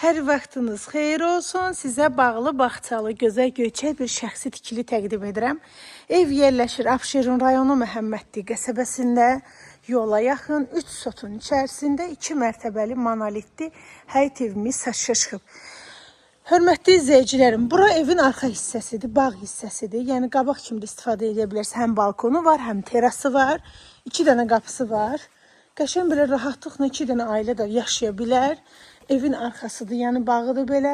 Hər vaxtınız xeyir olsun. Sizə bağlı bağçalı, gözəl göyçək bir şəxsi tikili təqdim edirəm. Ev yerləşir Abşeron rayonu Məhəmmədli qəsəbəsində. Yola yaxın 3 sotun içərisində 2 mərtəbəli monolitli həyət evimiz çıxıb. Hörmətli izləyicilərim, bura evin arxa hissəsidir, bağ hissəsidir. Yəni qabaq kimi də istifadə edə bilərsiniz. Həm balkonu var, həm terası var. 2 dənə qapısı var. Qəşəng belə rahatlıqla 2 dənə ailə də yaşaya bilər. Evin arxasıdır, yəni bağıdır belə.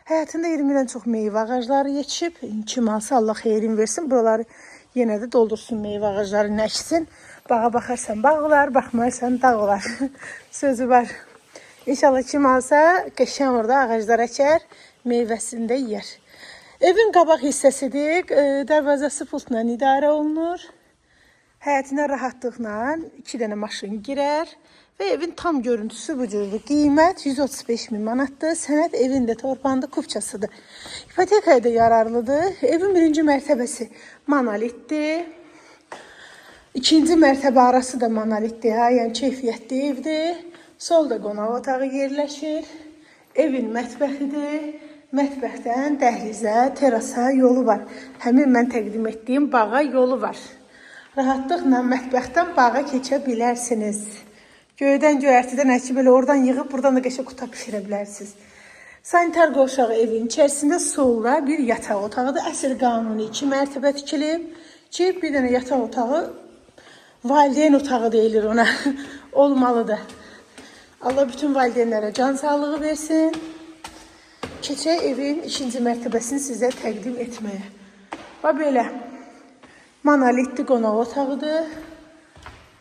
Həyatında 20-dən çox meyvə ağacları yetişib. Kim alsa Allah xeyrin versin. Buraları yenə də doldursun meyvə ağacları, nəksin. Bağa baxarsan bağ olar, baxmarsan dağ olar. Sözü var. İnşallah kim alsa qəşəng orada ağaclar əkər, meyvəsini də yeyər. Evin qabaq hissəsidir. Dərvazası pultla idarə olunur. Həyətinə rahatlıqla 2 dənə maşın girər. Və evin tam görüntüsü bu cürdür. Qiymət 135.000 manatdır. Sənəd evin də torpağında kupçasıdır. İpotekaya da yararlıdır. Evin 1-ci mərtəbəsi monolitdir. 2-ci mərtəbə arası da monolitdir. Yəni keyfiyyətli evdir. Solda qonaq otağı yerləşir. Evin mətbəxidir. Mətbəxdən dəhlizə, terasa yolu var. Həmin mən təqdim etdiyim bağa yolu var. Rahatlıqla mətbəxdən bağa keçə bilərsiniz. Göydən, göyərtidən əkib elə oradan yığıb, buradan da qəşəng quta pişirə bilərsiniz. Sanitar qovşağı evin içərisində solda bir yataq otağıdır. Əsl qanuni 2 mərtəbə tikilib. Bir dənə yataq otağı, valideyn otağı deyilir ona, olmalıdır. Allah bütün valideynlərə can sağlığı versin. Keçək evin 2-ci mərtəbəsini sizə təqdim etməyə. Və belə, monolitli qonaq otağıdır.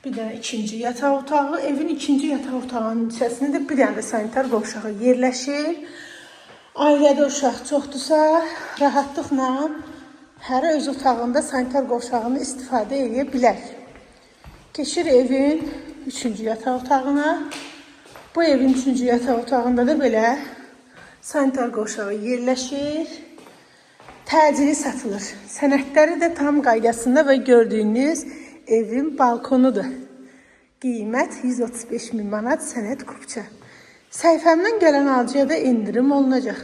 Bir dənə 2-ci yataq otağı. Evin 2-ci yataq otağının içərisində bir dənə də sanitar qovşağı yerləşir. Ailədə uşaq çoxdursa, rahatlıqla hər öz otağında sanitar qovşağını istifadə edə bilər. Keçir evin 3-cü yataq otağına. Bu evin 3-cü yataq otağında da belə sanitar qovşağı yerləşir. Təcili satılır. Sənədləri də tam qaydasında və gördüyünüz evin balkonudur. Qiymət 135.000 manat sənəd kupça. Səhifəmdən gələn alıcıya da indirim olunacaq.